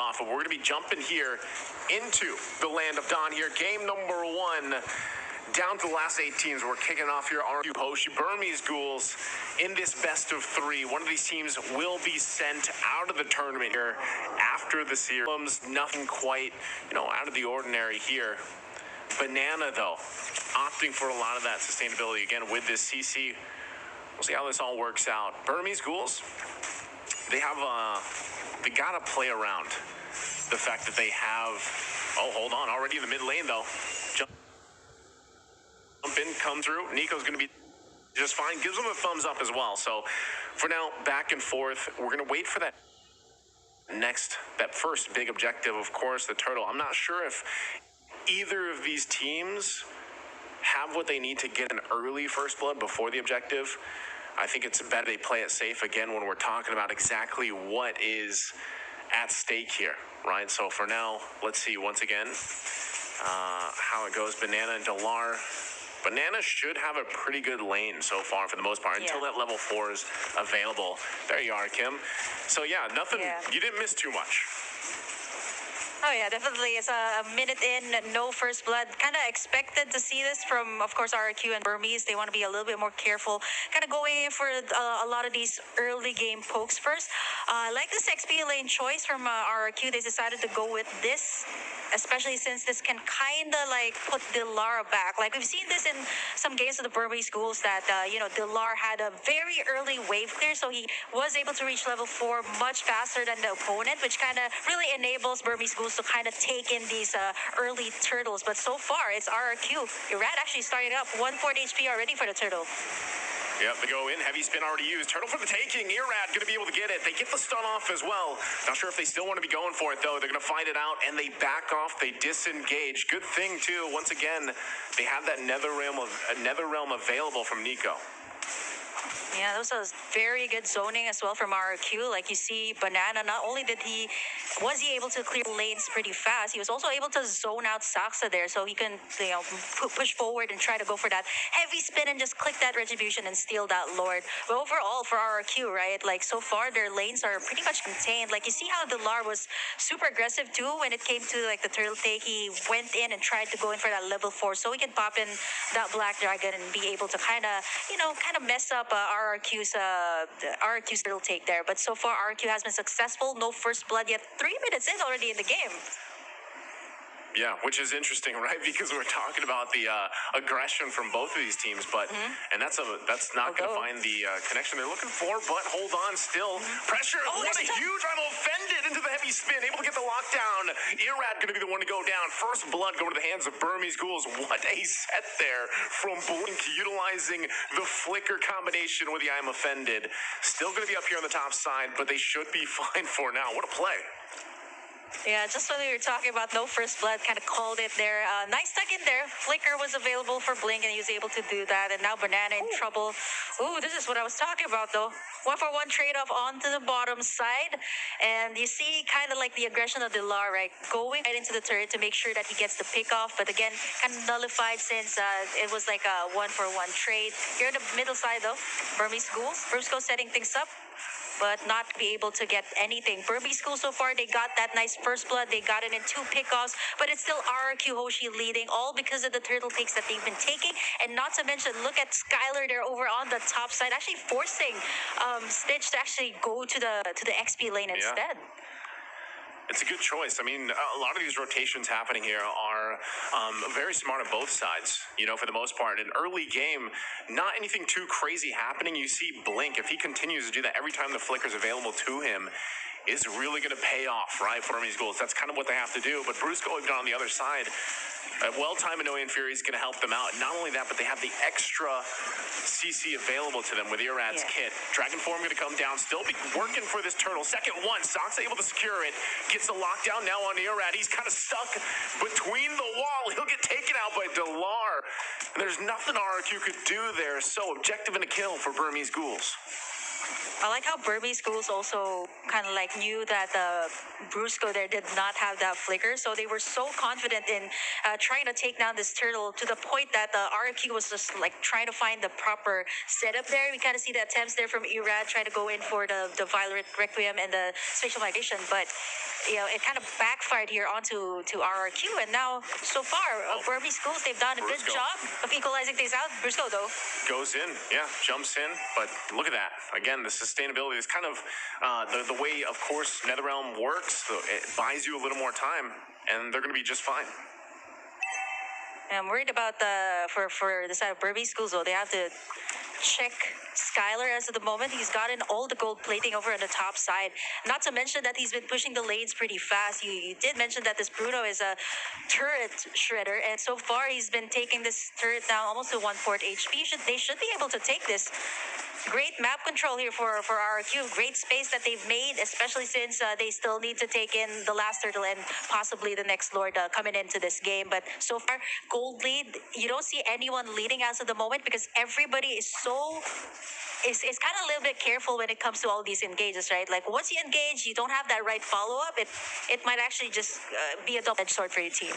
off, but we're going to be jumping here into the land of Dawn here. Game number 1. Down to the last 8 teams. We're kicking off here. Hoshi, Burmese Ghouls in this best of 3. One of these teams will be sent out of the tournament here after the series. Nothing quite, out of the ordinary here. Banana, though, opting for a lot of that sustainability again with this CC. We'll see how this all works out. Burmese Ghouls, they gotta play around the fact that they have. Oh, hold on, already in the mid lane though. Jump in, come through. Nico's gonna be just fine. Gives them a thumbs up as well. So for now, back and forth. We're gonna wait for that first big objective, of course, the turtle. I'm not sure if either of these teams have what they need to get an early first blood before the objective. I think it's better they play it safe again when we're talking about exactly what is at stake here, right? So for now, let's see once again how it goes. Banana and Delar. Banana should have a pretty good lane so far for the most part until that level 4 is available. There you are, Kim. So yeah, nothing. Yeah. You didn't miss too much. Oh yeah, definitely. It's a minute in, no first blood. Kind of expected to see this from, of course, RRQ and Burmese. They want to be a little bit more careful. Kind of going in for a lot of these early game pokes first. Like this XP lane choice from RRQ, they decided to go with this, especially since this can kind of like put Dilara back. Like we've seen this in some games of the Burmese Ghouls that, Dilar had a very early wave clear, so he was able to reach level 4 much faster than the opponent, which kind of really enables Burmese Ghouls to kind of take in these early turtles. But so far, it's RRQ. Irad actually starting up 140 HP already for the turtle. Yep, they go in. Heavy spin already used. Turtle for the taking. Irad going to be able to get it. They get the stun off as well. Not sure if they still want to be going for it, though. They're going to fight it out, and they back off. They disengage. Good thing, too. Once again, they have that nether realm available from Nico. Yeah, that was very good zoning as well from RRQ. Like you see, Banana, not only was he able to clear lanes pretty fast, he was also able to zone out Saksa there, so he can, push forward and try to go for that heavy spin and just click that retribution and steal that Lord. But overall, for RRQ, right, like so far, their lanes are pretty much contained. Like you see how Delar was super aggressive too when it came to like the turtle take. He went in and tried to go in for that level 4 so he can pop in that Black Dragon and be able to kind of mess up RRQ's turtle take there. But so far, RRQ has been successful. No first blood yet. 3 minutes in already in the game. Yeah, which is interesting, right? Because we're talking about the aggression from both of these teams, but and that's not going to find the connection they're looking for. But hold on, still pressure. Oh, what a huge! I'm offended into the heavy spin, able to get the lockdown. Irad going to be the one to go down. First blood going to the hands of Burmese Ghouls. What a set there from Blink, utilizing the flicker combination with the I'm offended. Still going to be up here on the top side, but they should be fine for now. What a play! Yeah, just when we were talking about no first blood, kind of called it there. Nice tuck in there. Flicker was available for Blink, and he was able to do that. And now Banana in trouble. Ooh, this is what I was talking about, though. 1-for-1 trade-off onto the bottom side. And you see kind of like the aggression of Delar, right? Going right into the turret to make sure that he gets the pick off. But again, kind of nullified since it was like a 1-for-1 trade. Here on the middle side, though, Burmese Ghouls. Setting things up, but not be able to get anything. Burmese Ghouls so far, they got that nice first blood. They got it in 2 pickoffs, but it's still RRQ Hoshi leading, all because of the turtle takes that they've been taking. And not to mention, look at Skylar there over on the top side, actually forcing Stitch to actually go to the XP lane instead. It's a good choice. I mean, a lot of these rotations happening here are very smart on both sides, for the most part. An early game, not anything too crazy happening. You see Blink, if he continues to do that every time the flicker's available to him, is really going to pay off, right, for Burmese Ghouls. That's kind of what they have to do. But Bruce going down on the other side, well-timed Annoying Fury is going to help them out. Not only that, but they have the extra CC available to them with Irad's kit. Dragon Form going to come down, still be working for this turtle. Second one, Sock's able to secure it. Gets the lockdown now on Irad. He's kind of stuck between the wall. He'll get taken out by Delar. And there's nothing RRQ could do there. So objective and a kill for Burmese Ghouls. I like how Burmese schools also kind of like knew that Brusco there did not have that flicker, so they were so confident in trying to take down this turtle to the point that the RQ was just like trying to find the proper setup there. We kind of see the attempts there from Irad trying to go in for the Violet Requiem and the spatial migration, but it kind of backfired here onto RRQ, and now so far Burmese schools they've done a good job of equalizing things out. Brusco though goes in, yeah, jumps in, but look at that. Again, the sustainability is kind of the way, of course, NetherRealm works. It buys you a little more time, and they're going to be just fine. I'm worried about for the side of Burmese schools though. They have to check Skylar as of the moment. He's gotten all the gold plating over on the top side. Not to mention that he's been pushing the lanes pretty fast. You did mention that this Bruno is a turret shredder, and so far he's been taking this turret down almost to 1/4 HP. They should be able to take this. Great map control here for RRQ. Great space that they've made, especially since they still need to take in the last turtle and possibly the next Lord coming into this game. But so far, gold lead, you don't see anyone leading as of the moment because everybody is so... It's kind of a little bit careful when it comes to all these engages, right? Like once you engage, you don't have that right follow-up. It might actually just be a double-edged sword for your team.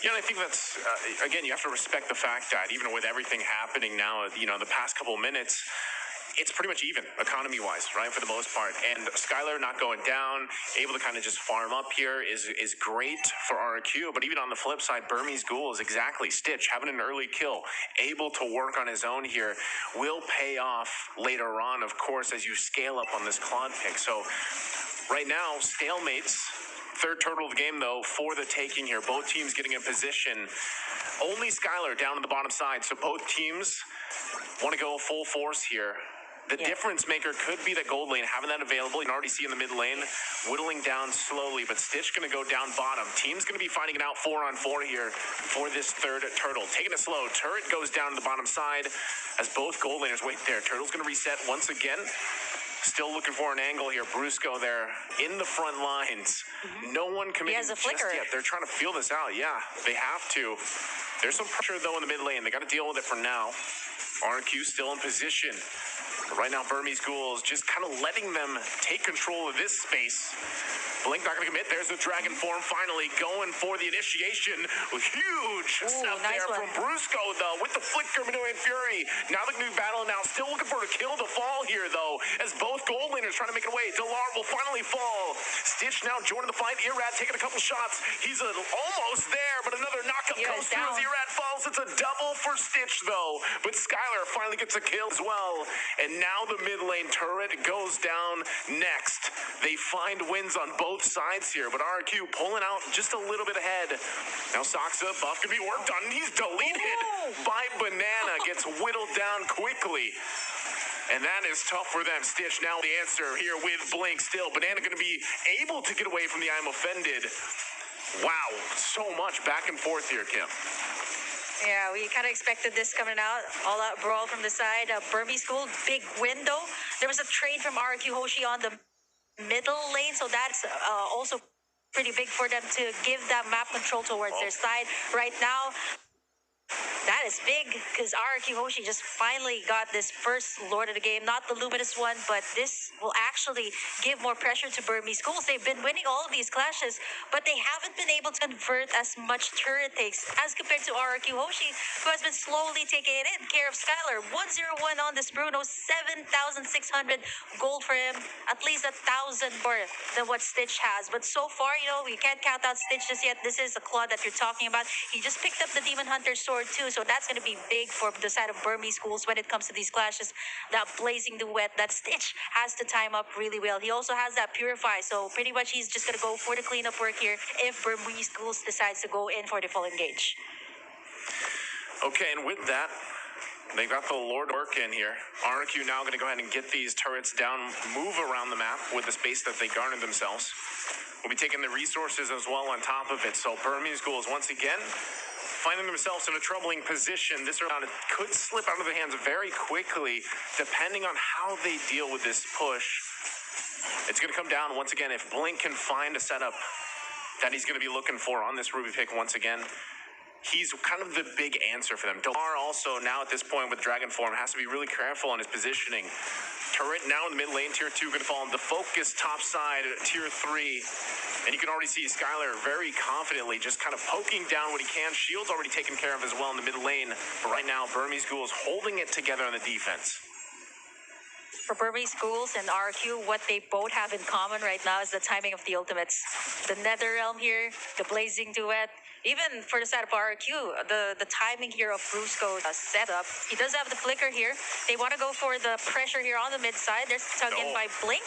Yeah, and I think that's, again, you have to respect the fact that even with everything happening now, the past couple of minutes, it's pretty much even, economy-wise, right, for the most part. And Skylar not going down, able to kind of just farm up here is great for RQ. But even on the flip side, Burmese Ghouls, exactly, Stitch, having an early kill, able to work on his own here, will pay off later on, of course, as you scale up on this Claude pick. So right now, stalemates. Third turtle of the game, though, for the taking here. Both teams getting in position. Only Skylar down on the bottom side, so both teams want to go full force here. The difference maker could be that gold lane, having that available. You can already see in the mid lane, whittling down slowly, but Stitch going to go down bottom. Team's going to be fighting it out 4-on-4 here for this third turtle. Taking it slow. Turret goes down to the bottom side as both gold laners wait there. Turtle's going to reset once again. Still looking for an angle here. Brusco there in the front lines. No one committing just yet. They're trying to feel this out. Yeah, they have to. There's some pressure, though, in the mid lane. They got to deal with it for now. RQ still in position. But right now, Burmese Ghouls just kind of letting them take control of this space. Blink not going to commit. There's the dragon form finally going for the initiation. Huge stuff there from Brusco, though, with the flicker Minuan Fury. Now the new battle now. Still looking for a kill to fall here, though, as both gold laners trying to make it away. Delar will finally fall. Stitch now joining the fight. Irad taking a couple shots. He's almost there, but another knockup comes through as Irad falls. It's a double for Stitch, though. But Skylar finally gets a kill as well. And now the mid lane turret goes down next. They find wins on both sides here, but RQ pulling out just a little bit ahead. Now Saksa, buff can be worked on. He's deleted by Banana. Gets whittled down quickly. And that is tough for them. Stitch now the answer here with Blink still. Banana going to be able to get away from the I'm offended. Wow, so much back and forth here, Kim. Yeah, we kind of expected this coming out. All out brawl from the side. Burmese School, big window. There was a trade from RQ Hoshi on the middle lane, so that's also pretty big for them to give that map control towards their side. Right now, that is big because RQ Hoshi just finally got this first Lord of the game. Not the Luminous one, but this will actually give more pressure to Burmese Schools. They've been winning all of these clashes, but they haven't been able to convert as much turret takes as compared to RQ Hoshi, who has been slowly taking it in care of Skylar. 101 on this Bruno, 7,600 gold for him, at least 1,000 more than what Stitch has. But so far, we can't count out Stitch just yet. This is the Claude that you're talking about. He just picked up the Demon Hunter sword too, so that's going to be big for the side of Burmese Schools when it comes to these clashes. That blazing duet that Stitch has to time up really well. He also has that Purify, so pretty much he's just going to go for the cleanup work here if Burmese Schools decides to go in for the full engage. Okay, and with that, they got the Lord work in here. RQ now going to go ahead and get these turrets down, move around the map with the space that they garnered themselves. We'll be taking the resources as well on top of it. So Burmese Ghouls once again finding themselves in a troubling position. This round could slip out of their hands very quickly, depending on how they deal with this push. It's going to come down once again if Blink can find a setup that he's going to be looking for on this Ruby pick once again. he's kind of the big answer for them. Delar also now at this point with Dragon Form has to be really careful on his positioning. Turret now in the mid lane, tier 2 going to fall into focus top side, tier 3. And you can already see Skylar very confidently just kind of poking down what he can. Shield's already taken care of as well in the mid lane. But right now, Burmese Ghouls holding it together on the defense. For Burmese Ghouls and RQ, what they both have in common right now is the timing of the ultimates. The Nether Realm here, the Blazing Duet. Even for the side of RQ, the timing here of Brusco's setup. He does have the flicker here. They want to go for the pressure here on the mid side. There's tug in by Blink.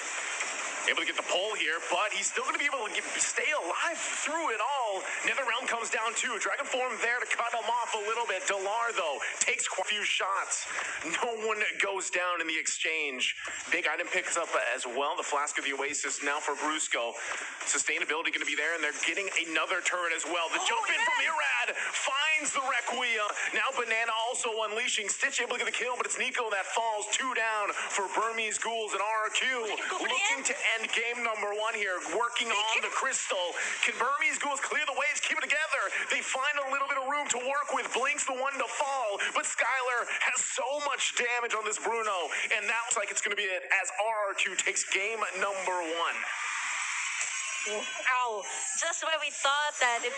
Able to get the pull here, but he's still going to be able to stay alive through it all. Nether Realm comes down too. Dragon Form there to cut him off a little bit. Delar, though, takes quite a few shots. No one goes down in the exchange. Big item picks up as well. The Flask of the Oasis now for Brusco. Sustainability going to be there, and they're getting another turret as well. The jump in from Irad finds the Requiem. Now Banana also unleashing. Stitch able to get the kill, but it's Nico that falls. 2 down for Burmese Ghouls and RQ. Looking to end game number 1 here, working on the crystal. Can Burmese Ghouls clear the waves, keep it together? They find a little bit of room to work with. Blink's the one to fall, but Skylar has so much damage on this Bruno, and that looks like it's going to be it as RRQ takes game number 1. Ow. Just when we thought that